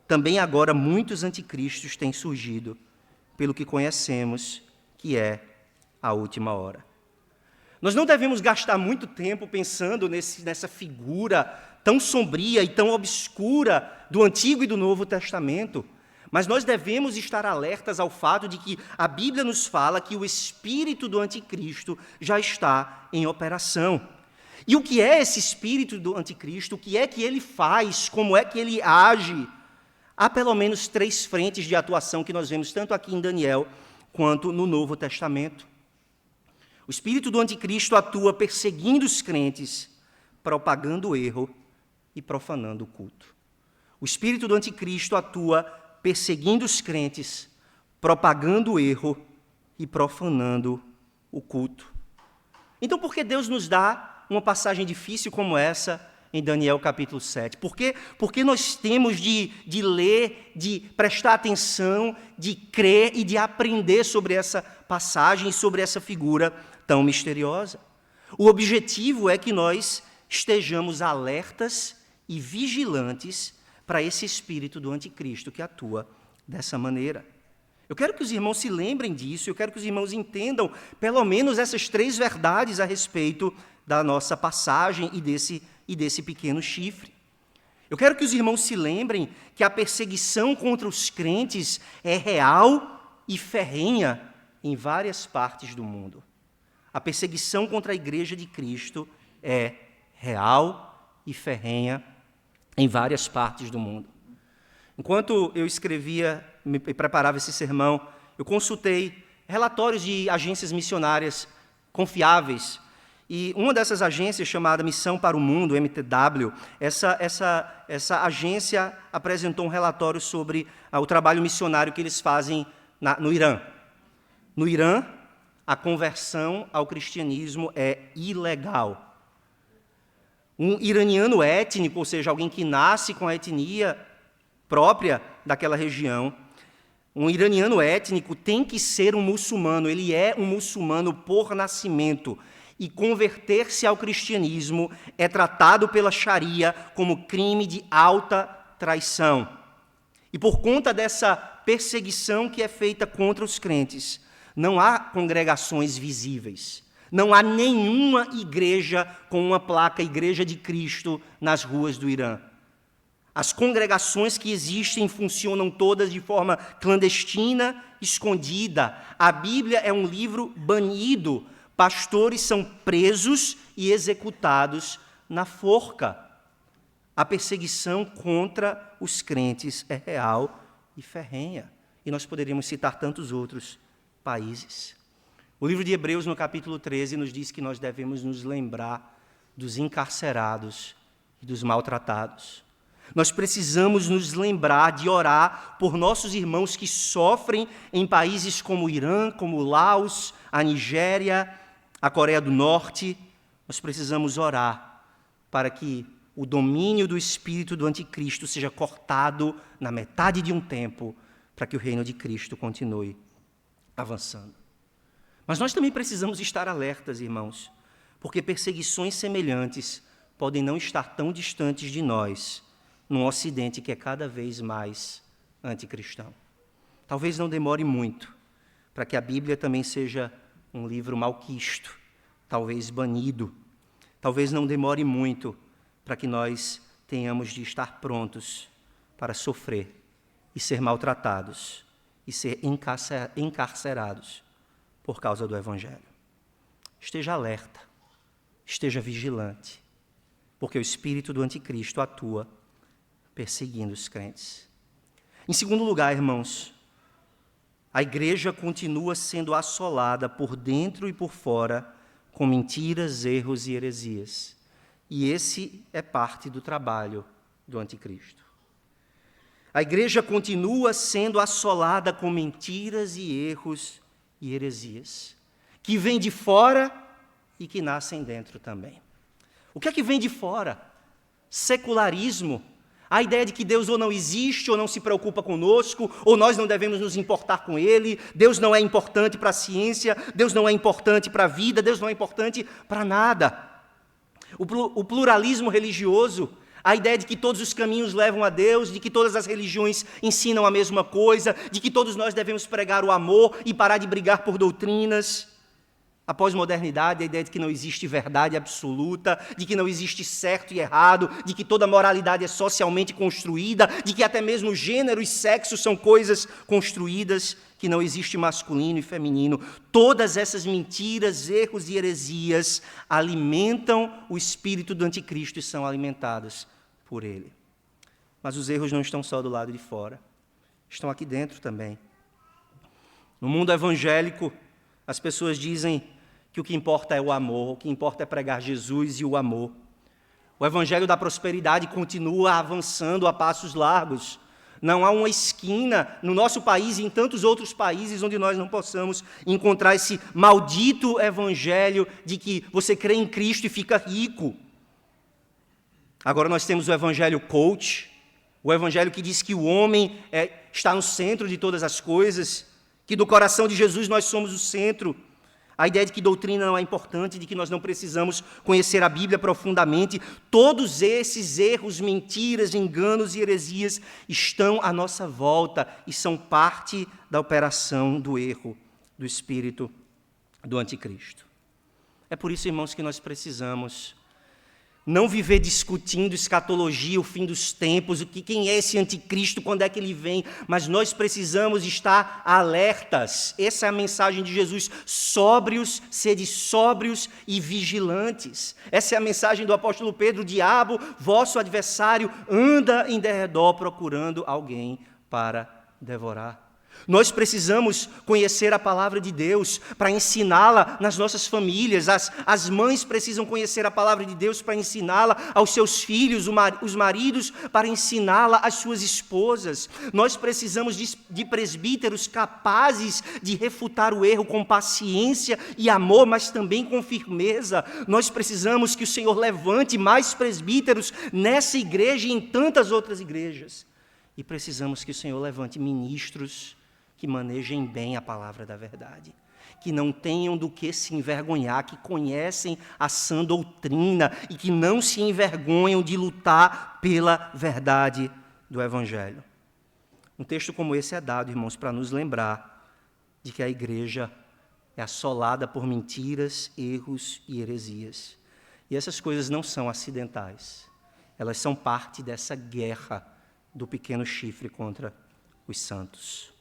também agora muitos anticristos têm surgido, pelo que conhecemos que é a última hora. Nós não devemos gastar muito tempo pensando nessa figura tão sombria e tão obscura do Antigo e do Novo Testamento, mas nós devemos estar alertas ao fato de que a Bíblia nos fala que o espírito do anticristo já está em operação. E o que é esse espírito do anticristo? O que é que ele faz? Como é que ele age? Há pelo menos 3 frentes de atuação que nós vemos tanto aqui em Daniel quanto no Novo Testamento. O espírito do anticristo atua perseguindo os crentes, propagando o erro e profanando o culto. O espírito do anticristo atua perseguindo os crentes, propagando o erro e profanando o culto. Então, por que Deus nos dá uma passagem difícil como essa em Daniel capítulo 7? Porque nós temos de ler, de prestar atenção, de crer e de aprender sobre essa passagem e sobre essa figura tão misteriosa. O objetivo é que nós estejamos alertas e vigilantes para esse espírito do anticristo que atua dessa maneira. Eu quero que os irmãos se lembrem disso, eu quero que os irmãos entendam pelo menos essas 3 verdades a respeito da nossa passagem e desse pequeno chifre. Eu quero que os irmãos se lembrem que a perseguição contra os crentes é real e ferrenha em várias partes do mundo. A perseguição contra a igreja de Cristo é real e ferrenha em várias partes do mundo. Enquanto eu escrevia e preparava esse sermão, eu consultei relatórios de agências missionárias confiáveis. E uma dessas agências, chamada Missão para o Mundo, MTW, essa agência apresentou um relatório sobre o trabalho missionário que eles fazem no Irã. No Irã, a conversão ao cristianismo é ilegal. Um iraniano étnico, ou seja, alguém que nasce com a etnia própria daquela região, um iraniano étnico tem que ser um muçulmano, ele é um muçulmano por nascimento, e converter-se ao cristianismo é tratado pela Sharia como crime de alta traição. E por conta dessa perseguição que é feita contra os crentes, não há congregações visíveis. Não há nenhuma igreja com uma placa Igreja de Cristo nas ruas do Irã. As congregações que existem funcionam todas de forma clandestina, escondida. A Bíblia é um livro banido. Pastores são presos e executados na forca. A perseguição contra os crentes é real e ferrenha. E nós poderíamos citar tantos outros países. O livro de Hebreus, no capítulo 13, nos diz que nós devemos nos lembrar dos encarcerados e dos maltratados. Nós precisamos nos lembrar de orar por nossos irmãos que sofrem em países como o Irã, como o Laos, a Nigéria, a Coreia do Norte. Nós precisamos orar para que o domínio do espírito do anticristo seja cortado na metade de um tempo, para que o reino de Cristo continue avançando. Mas nós também precisamos estar alertas, irmãos, porque perseguições semelhantes podem não estar tão distantes de nós, num Ocidente que é cada vez mais anticristão. Talvez não demore muito para que a Bíblia também seja um livro malquisto, talvez banido. Talvez não demore muito para que nós tenhamos de estar prontos para sofrer e ser maltratados e ser encarcerados por causa do Evangelho. Esteja alerta, esteja vigilante, porque o espírito do anticristo atua perseguindo os crentes. Em segundo lugar, irmãos, a igreja continua sendo assolada por dentro e por fora com mentiras, erros e heresias. E esse é parte do trabalho do anticristo. A igreja continua sendo assolada com mentiras e erros e heresias, que vêm de fora e que nascem dentro também. O que é que vem de fora? Secularismo, a ideia de que Deus ou não existe, ou não se preocupa conosco, ou nós não devemos nos importar com Ele, Deus não é importante para a ciência, Deus não é importante para a vida, Deus não é importante para nada. O pluralismo religioso, a ideia de que todos os caminhos levam a Deus, de que todas as religiões ensinam a mesma coisa, de que todos nós devemos pregar o amor e parar de brigar por doutrinas. A pós-modernidade, a ideia de que não existe verdade absoluta, de que não existe certo e errado, de que toda moralidade é socialmente construída, de que até mesmo gênero e sexo são coisas construídas, que não existe masculino e feminino. Todas essas mentiras, erros e heresias alimentam o espírito do anticristo e são alimentadas por ele. Mas os erros não estão só do lado de fora, estão aqui dentro também. No mundo evangélico, as pessoas dizem que o que importa é o amor, o que importa é pregar Jesus e o amor. O evangelho da prosperidade continua avançando a passos largos. Não há uma esquina no nosso país e em tantos outros países onde nós não possamos encontrar esse maldito evangelho de que você crê em Cristo e fica rico. Agora nós temos o evangelho coach, o evangelho que diz que o homem está no centro de todas as coisas, que do coração de Jesus nós somos o centro. A ideia de que doutrina não é importante, de que nós não precisamos conhecer a Bíblia profundamente. Todos esses erros, mentiras, enganos e heresias estão à nossa volta e são parte da operação do erro, do espírito do anticristo. É por isso, irmãos, que nós precisamos não viver discutindo escatologia, o fim dos tempos, quem é esse anticristo, quando é que ele vem, mas nós precisamos estar alertas. Essa é a mensagem de Jesus: sóbrios, sede sóbrios e vigilantes. Essa é a mensagem do apóstolo Pedro: o diabo, vosso adversário, anda em derredor procurando alguém para devorar. Nós precisamos conhecer a palavra de Deus para ensiná-la nas nossas famílias. As mães precisam conhecer a palavra de Deus para ensiná-la aos seus filhos, os maridos para ensiná-la às suas esposas. Nós precisamos de presbíteros capazes de refutar o erro com paciência e amor, mas também com firmeza. Nós precisamos que o Senhor levante mais presbíteros nessa igreja e em tantas outras igrejas. E precisamos que o Senhor levante ministros que manejem bem a palavra da verdade, que não tenham do que se envergonhar, que conhecem a sã doutrina e que não se envergonham de lutar pela verdade do Evangelho. Um texto como esse é dado, irmãos, para nos lembrar de que a igreja é assolada por mentiras, erros e heresias. E essas coisas não são acidentais, elas são parte dessa guerra do pequeno chifre contra os santos.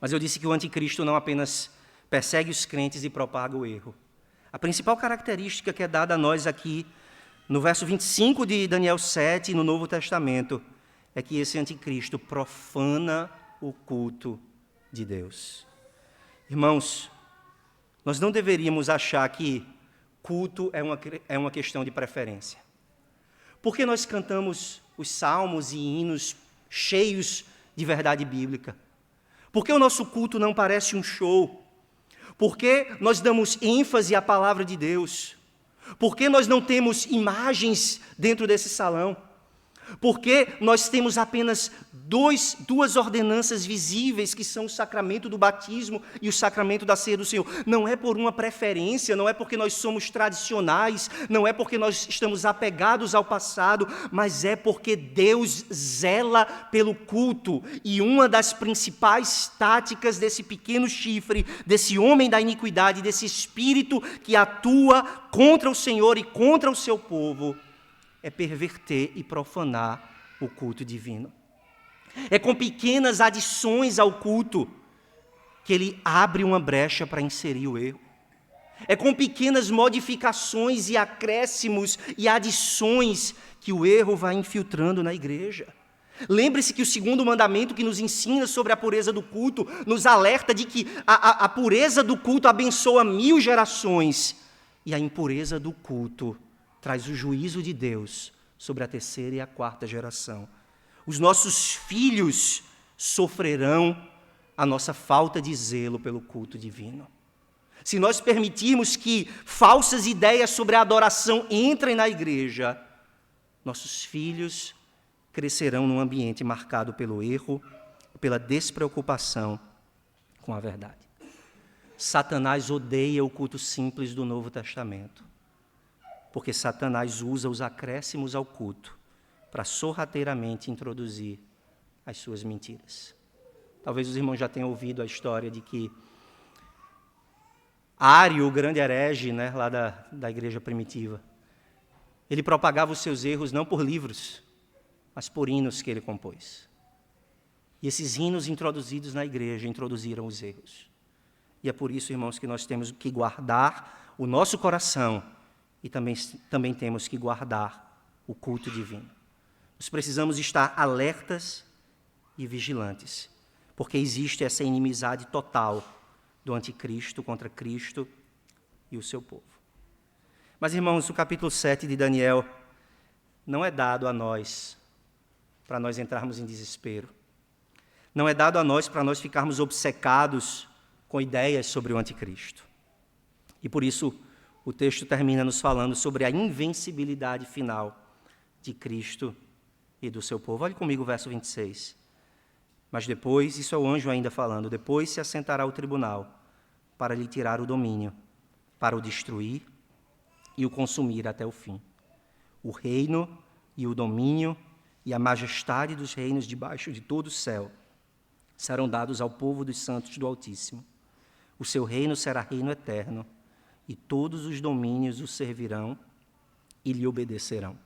Mas eu disse que o anticristo não apenas persegue os crentes e propaga o erro. A principal característica que é dada a nós aqui, no verso 25 de Daniel 7, no Novo Testamento, é que esse anticristo profana o culto de Deus. Irmãos, nós não deveríamos achar que culto é uma questão de preferência. Por que nós cantamos os salmos e hinos cheios de verdade bíblica? Por que o nosso culto não parece um show? Por que nós damos ênfase à palavra de Deus? Por que nós não temos imagens dentro desse salão? Por que nós temos apenas duas ordenanças visíveis, que são o sacramento do batismo e o sacramento da ceia do Senhor? Não é por uma preferência, não é porque nós somos tradicionais, não é porque nós estamos apegados ao passado, mas é porque Deus zela pelo culto. E uma das principais táticas desse pequeno chifre, desse homem da iniquidade, desse espírito que atua contra o Senhor e contra o seu povo, é perverter e profanar o culto divino. É com pequenas adições ao culto que ele abre uma brecha para inserir o erro. É com pequenas modificações e acréscimos e adições que o erro vai infiltrando na igreja. Lembre-se que o segundo mandamento que nos ensina sobre a pureza do culto nos alerta de que a pureza do culto abençoa 1000 gerações e a impureza do culto traz o juízo de Deus sobre a 3ª e a 4ª geração. Os nossos filhos sofrerão a nossa falta de zelo pelo culto divino. Se nós permitirmos que falsas ideias sobre a adoração entrem na igreja, nossos filhos crescerão num ambiente marcado pelo erro, pela despreocupação com a verdade. Satanás odeia o culto simples do Novo Testamento, porque Satanás usa os acréscimos ao culto para sorrateiramente introduzir as suas mentiras. Talvez os irmãos já tenham ouvido a história de que Ário, o grande herege, lá da igreja primitiva, ele propagava os seus erros não por livros, mas por hinos que ele compôs. E esses hinos introduzidos na igreja introduziram os erros. E é por isso, irmãos, que nós temos que guardar o nosso coração e também temos que guardar o culto divino. Nós precisamos estar alertas e vigilantes, porque existe essa inimizade total do anticristo contra Cristo e o seu povo. Mas, irmãos, o capítulo 7 de Daniel não é dado a nós para nós entrarmos em desespero. Não é dado a nós para nós ficarmos obcecados com ideias sobre o anticristo. E por isso o texto termina nos falando sobre a invencibilidade final de Cristo e do seu povo. Olhe comigo o verso 26. Mas depois, isso é o anjo ainda falando, depois se assentará o tribunal para lhe tirar o domínio, para o destruir e o consumir até o fim. O reino e o domínio e a majestade dos reinos debaixo de todo o céu serão dados ao povo dos santos do Altíssimo. O seu reino será reino eterno, e todos os domínios o servirão e lhe obedecerão.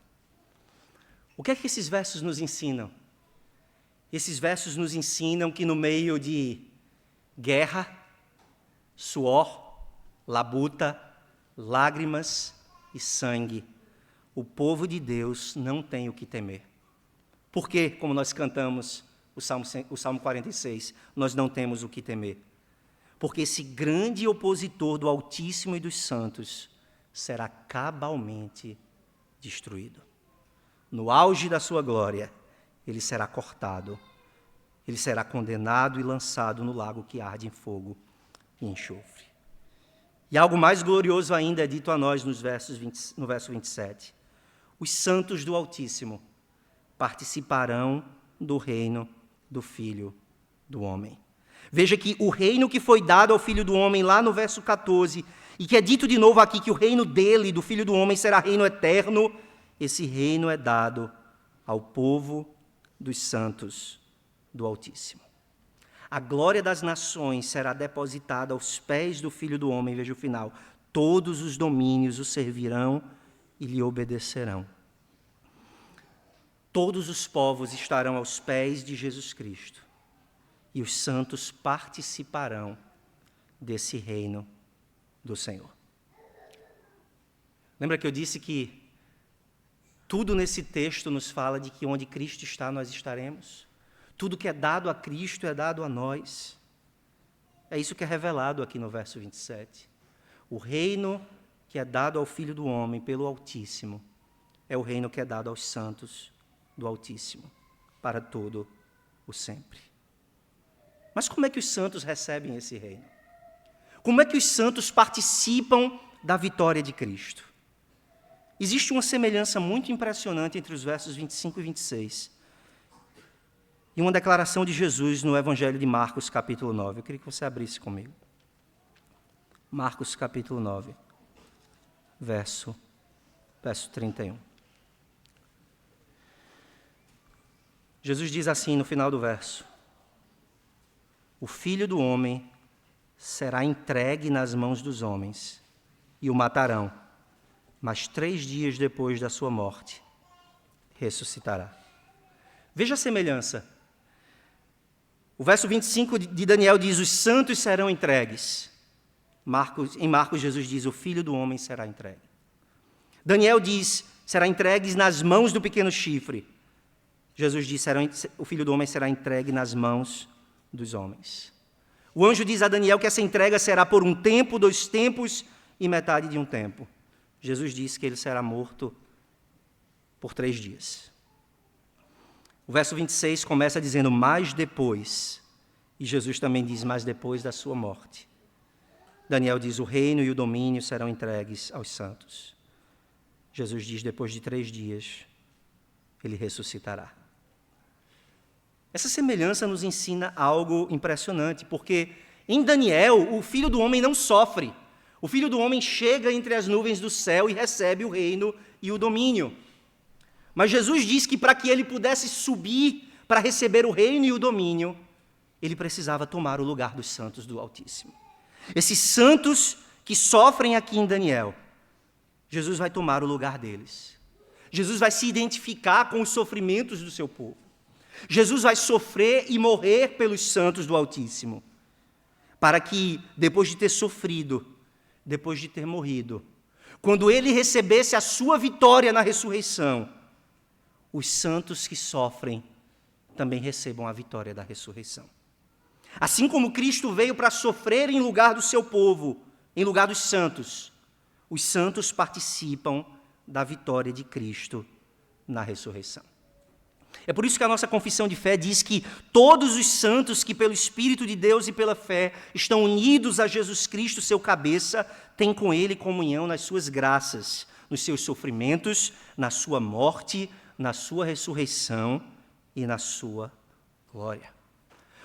O que é que esses versos nos ensinam? Esses versos nos ensinam que no meio de guerra, suor, labuta, lágrimas e sangue, o povo de Deus não tem o que temer. Por quê? Como nós cantamos o Salmo 46, nós não temos o que temer. Porque esse grande opositor do Altíssimo e dos santos será cabalmente destruído. No auge da sua glória, ele será cortado, ele será condenado e lançado no lago que arde em fogo e enxofre. E algo mais glorioso ainda é dito a nós no verso 27. Os santos do Altíssimo participarão do reino do Filho do Homem. Veja que o reino que foi dado ao Filho do Homem lá no verso 14, e que é dito de novo aqui que o reino dele, do Filho do Homem, será reino eterno, esse reino é dado ao povo dos santos do Altíssimo. A glória das nações será depositada aos pés do Filho do Homem, veja o final. Todos os domínios o servirão e lhe obedecerão. Todos os povos estarão aos pés de Jesus Cristo. E os santos participarão desse reino do Senhor. Lembra que eu disse que tudo nesse texto nos fala de que onde Cristo está, nós estaremos? Tudo que é dado a Cristo é dado a nós. É isso que é revelado aqui no verso 27. O reino que é dado ao Filho do Homem pelo Altíssimo é o reino que é dado aos santos do Altíssimo para todo o sempre. Mas como é que os santos recebem esse reino? Como é que os santos participam da vitória de Cristo? Existe uma semelhança muito impressionante entre os versos 25 e 26 e uma declaração de Jesus no Evangelho de Marcos, capítulo 9. Eu queria que você abrisse comigo. Marcos, capítulo 9, verso 31. Jesus diz assim no final do verso: o Filho do Homem será entregue nas mãos dos homens e o matarão, mas 3 dias depois da sua morte ressuscitará. Veja a semelhança. O verso 25 de Daniel diz: os santos serão entregues. Em Marcos, Jesus diz: o Filho do Homem será entregue. Daniel diz: será entregue nas mãos do pequeno chifre. Jesus diz: o Filho do Homem será entregue nas mãos dos homens. O anjo diz a Daniel que essa entrega será por 1 tempo, 2 tempos e metade de 1 tempo. Jesus diz que ele será morto por 3 dias. O verso 26 começa dizendo: mas depois, e Jesus também diz: mas depois da sua morte. Daniel diz: o reino e o domínio serão entregues aos santos. Jesus diz: depois de 3 dias, ele ressuscitará. Essa semelhança nos ensina algo impressionante, porque em Daniel, o Filho do Homem não sofre. O Filho do Homem chega entre as nuvens do céu e recebe o reino e o domínio. Mas Jesus diz que para que ele pudesse subir para receber o reino e o domínio, ele precisava tomar o lugar dos santos do Altíssimo. Esses santos que sofrem aqui em Daniel, Jesus vai tomar o lugar deles. Jesus vai se identificar com os sofrimentos do seu povo. Jesus vai sofrer e morrer pelos santos do Altíssimo, para que, depois de ter sofrido, depois de ter morrido, quando ele recebesse a sua vitória na ressurreição, os santos que sofrem também recebam a vitória da ressurreição. Assim como Cristo veio para sofrer em lugar do seu povo, em lugar dos santos, os santos participam da vitória de Cristo na ressurreição. É por isso que a nossa confissão de fé diz que todos os santos que pelo Espírito de Deus e pela fé estão unidos a Jesus Cristo, seu cabeça, têm com Ele comunhão nas suas graças, nos seus sofrimentos, na sua morte, na sua ressurreição e na sua glória.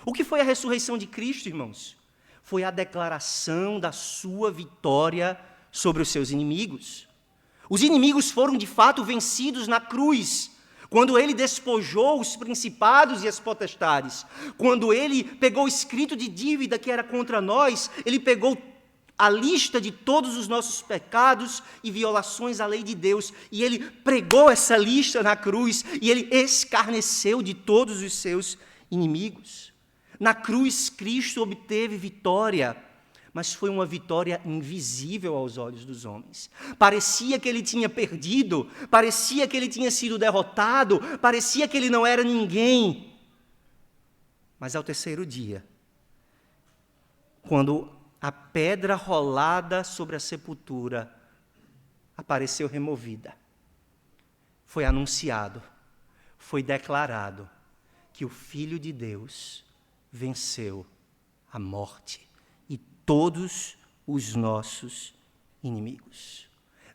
O que foi a ressurreição de Cristo, irmãos? Foi a declaração da sua vitória sobre os seus inimigos. Os inimigos foram de fato vencidos na cruz, quando ele despojou os principados e as potestades, quando ele pegou o escrito de dívida que era contra nós, ele pegou a lista de todos os nossos pecados e violações à lei de Deus, e ele pregou essa lista na cruz, e ele escarneceu de todos os seus inimigos. Na cruz, Cristo obteve vitória, mas foi uma vitória invisível aos olhos dos homens. Parecia que ele tinha perdido, parecia que ele tinha sido derrotado, parecia que ele não era ninguém. Mas ao terceiro dia, quando a pedra rolada sobre a sepultura apareceu removida, foi anunciado, foi declarado que o Filho de Deus venceu a morte e todos os nossos inimigos.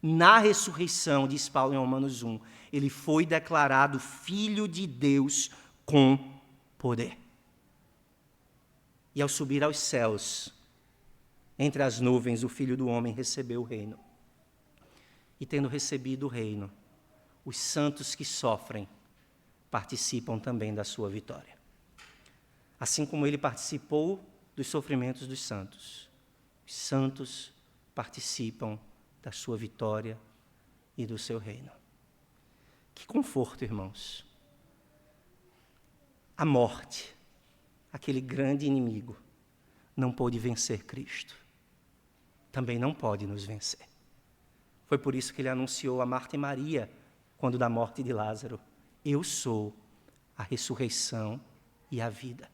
Na ressurreição, diz Paulo em Romanos 1, ele foi declarado Filho de Deus com poder. E ao subir aos céus, entre as nuvens, o Filho do Homem recebeu o reino. E tendo recebido o reino, os santos que sofrem participam também da sua vitória. Assim como ele participou dos sofrimentos dos santos, os santos participam da sua vitória e do seu reino. Que conforto, irmãos! A morte, aquele grande inimigo, não pôde vencer Cristo. Também não pode nos vencer. Foi por isso que ele anunciou a Marta e Maria, quando da morte de Lázaro: eu sou a ressurreição e a vida.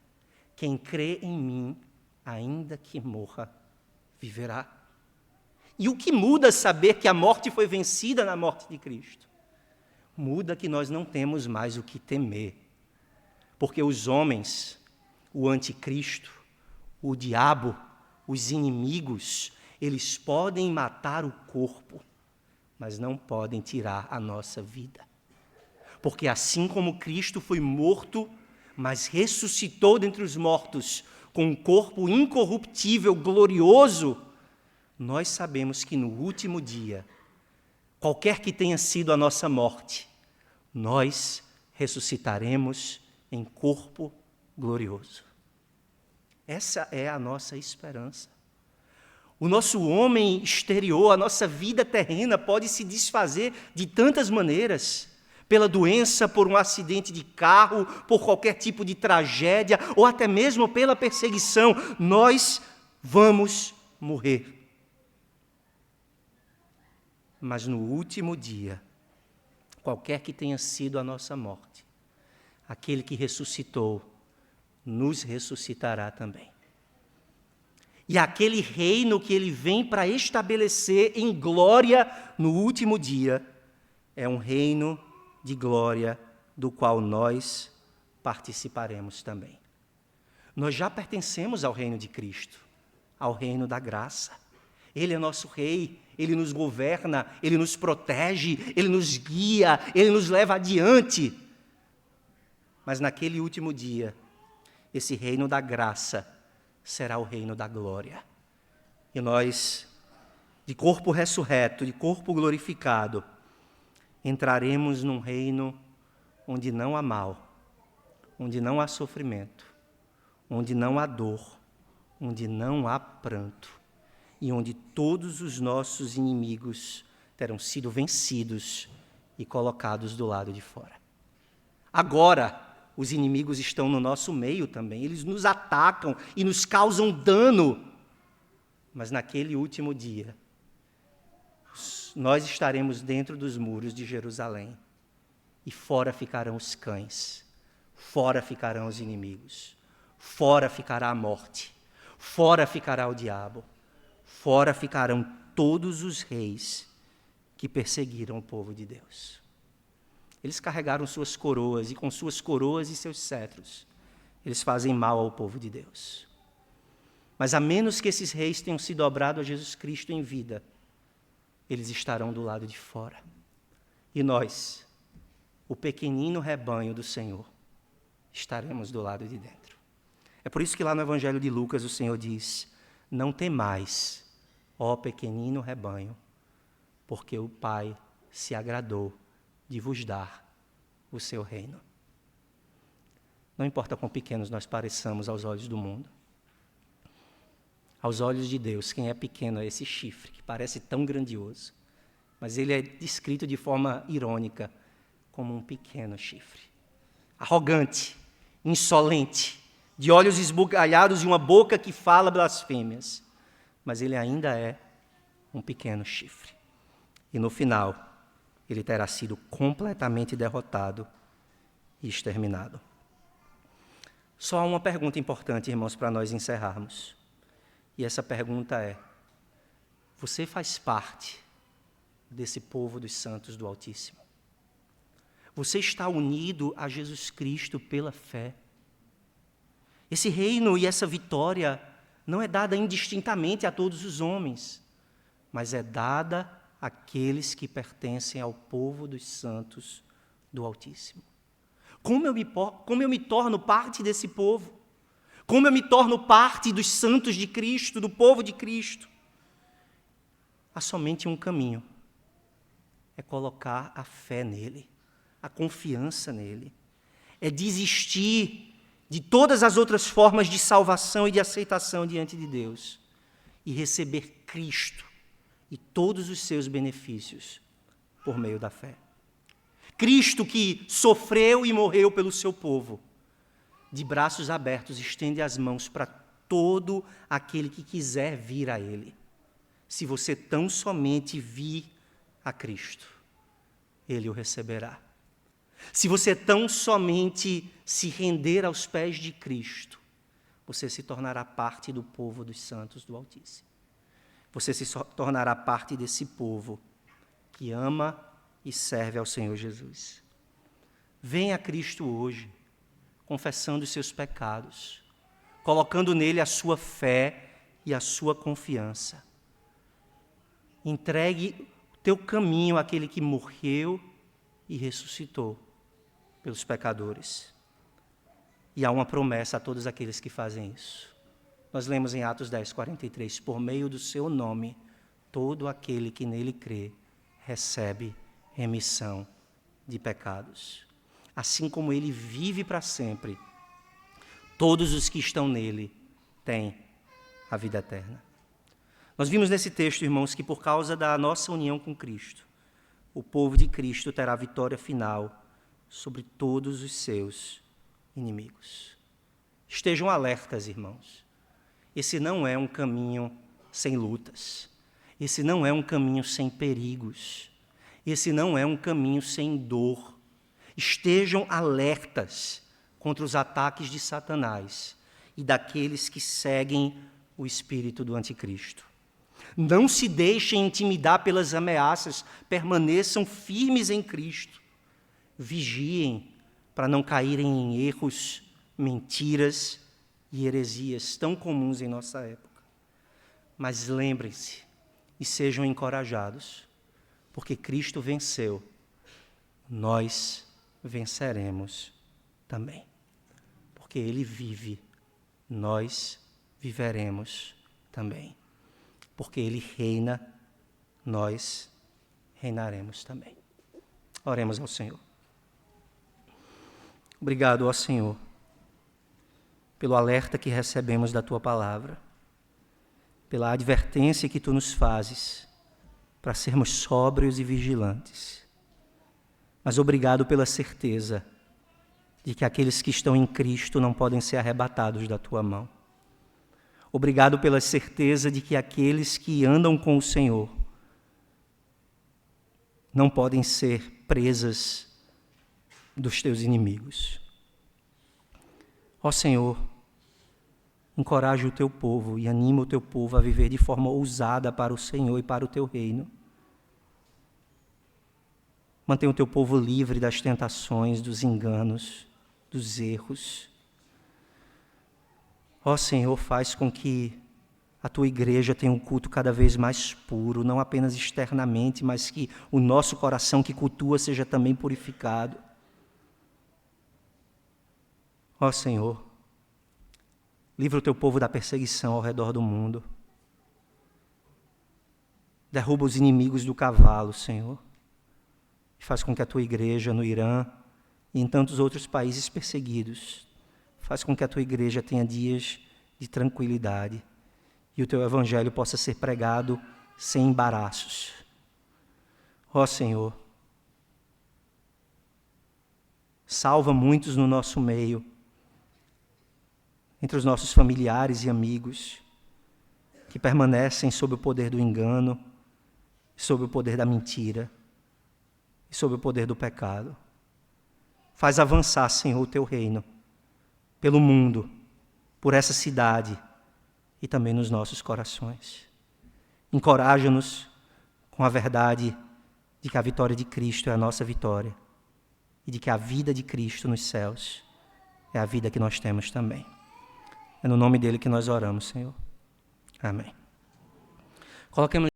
Quem crê em mim, ainda que morra, viverá. E o que muda saber que a morte foi vencida na morte de Cristo? Muda que nós não temos mais o que temer. Porque os homens, o anticristo, o diabo, os inimigos, eles podem matar o corpo, mas não podem tirar a nossa vida. Porque assim como Cristo foi morto, mas ressuscitou dentre os mortos, com um corpo incorruptível, glorioso, nós sabemos que no último dia, qualquer que tenha sido a nossa morte, nós ressuscitaremos em corpo glorioso. Essa é a nossa esperança. O nosso homem exterior, a nossa vida terrena pode se desfazer de tantas maneiras, pela doença, por um acidente de carro, por qualquer tipo de tragédia, ou até mesmo pela perseguição. Nós vamos morrer. Mas no último dia, qualquer que tenha sido a nossa morte, aquele que ressuscitou, nos ressuscitará também. E aquele reino que ele vem para estabelecer em glória no último dia, é um reino de glória do qual nós participaremos também. Nós já pertencemos ao reino de Cristo, ao reino da graça. Ele é nosso rei, ele nos governa, ele nos protege, ele nos guia, ele nos leva adiante. Mas naquele último dia, esse reino da graça será o reino da glória. E nós, de corpo ressurreto, de corpo glorificado, entraremos num reino onde não há mal, onde não há sofrimento, onde não há dor, onde não há pranto, e onde todos os nossos inimigos terão sido vencidos e colocados do lado de fora. Agora, os inimigos estão no nosso meio também, eles nos atacam e nos causam dano, mas naquele último dia, nós estaremos dentro dos muros de Jerusalém, e fora ficarão os cães, fora ficarão os inimigos, fora ficará a morte, fora ficará o diabo, fora ficarão todos os reis que perseguiram o povo de Deus. Eles carregaram suas coroas, e com suas coroas e seus cetros, eles fazem mal ao povo de Deus. Mas a menos que esses reis tenham se dobrado a Jesus Cristo em vida, eles estarão do lado de fora. E nós, o pequenino rebanho do Senhor, estaremos do lado de dentro. É por isso que lá no Evangelho de Lucas o Senhor diz: não temais, ó pequenino rebanho, porque o Pai se agradou de vos dar o seu reino. Não importa quão pequenos nós pareçamos aos olhos do mundo. Aos olhos de Deus, quem é pequeno é esse chifre, que parece tão grandioso, mas ele é descrito de forma irônica como um pequeno chifre. Arrogante, insolente, de olhos esbugalhados e uma boca que fala blasfêmias. Mas ele ainda é um pequeno chifre. E no final, ele terá sido completamente derrotado e exterminado. Só há uma pergunta importante, irmãos, para nós encerrarmos. E essa pergunta é: você faz parte desse povo dos santos do Altíssimo? Você está unido a Jesus Cristo pela fé? Esse reino e essa vitória não é dada indistintamente a todos os homens, mas é dada àqueles que pertencem ao povo dos santos do Altíssimo. Como eu me torno parte desse povo? Como eu me torno parte dos santos de Cristo, do povo de Cristo? Há somente um caminho: é colocar a fé nele, a confiança nele. É desistir de todas as outras formas de salvação e de aceitação diante de Deus e receber Cristo e todos os seus benefícios por meio da fé. Cristo que sofreu e morreu pelo seu povo, de braços abertos, estende as mãos para todo aquele que quiser vir a Ele. Se você tão somente vir a Cristo, Ele o receberá. Se você tão somente se render aos pés de Cristo, você se tornará parte do povo dos santos do Altíssimo. Você se tornará parte desse povo que ama e serve ao Senhor Jesus. Venha a Cristo hoje, confessando os seus pecados, colocando nele a sua fé e a sua confiança. Entregue o teu caminho àquele que morreu e ressuscitou pelos pecadores. E há uma promessa a todos aqueles que fazem isso. Nós lemos em Atos 10:43, por meio do seu nome, todo aquele que nele crê recebe remissão de pecados. Assim como ele vive para sempre, todos os que estão nele têm a vida eterna. Nós vimos nesse texto, irmãos, que por causa da nossa união com Cristo, o povo de Cristo terá vitória final sobre todos os seus inimigos. Estejam alertas, irmãos. Esse não é um caminho sem lutas. Esse não é um caminho sem perigos. Esse não é um caminho sem dor. Estejam alertas contra os ataques de Satanás e daqueles que seguem o espírito do anticristo. Não se deixem intimidar pelas ameaças, permaneçam firmes em Cristo. Vigiem para não caírem em erros, mentiras e heresias tão comuns em nossa época. Mas lembrem-se e sejam encorajados, porque Cristo venceu, nós venceremos também. Porque Ele vive, nós viveremos também. Porque Ele reina, nós reinaremos também. Oremos ao Senhor. Obrigado, ó Senhor, pelo alerta que recebemos da Tua palavra, pela advertência que Tu nos fazes para sermos sóbrios e vigilantes. Mas obrigado pela certeza de que aqueles que estão em Cristo não podem ser arrebatados da Tua mão. Obrigado pela certeza de que aqueles que andam com o Senhor não podem ser presas dos Teus inimigos. Ó Senhor, encoraja o Teu povo e anima o Teu povo a viver de forma ousada para o Senhor e para o Teu reino. Mantém o teu povo livre das tentações, dos enganos, dos erros. Ó Senhor, faz com que a tua igreja tenha um culto cada vez mais puro, não apenas externamente, mas que o nosso coração que cultua seja também purificado. Ó Senhor, livra o teu povo da perseguição ao redor do mundo. Derruba os inimigos do cavalo, Senhor. E faz com que a tua igreja no Irã e em tantos outros países perseguidos, faz com que a tua igreja tenha dias de tranquilidade e o teu evangelho possa ser pregado sem embaraços. Ó Senhor, salva muitos no nosso meio, entre os nossos familiares e amigos, que permanecem sob o poder do engano, sob o poder da mentira e sob o poder do pecado. Faz avançar, Senhor, o teu reino pelo mundo, por essa cidade e também nos nossos corações. Encoraja-nos com a verdade de que a vitória de Cristo é a nossa vitória e de que a vida de Cristo nos céus é a vida que nós temos também. É no nome dele que nós oramos, Senhor. Amém. Coloquemos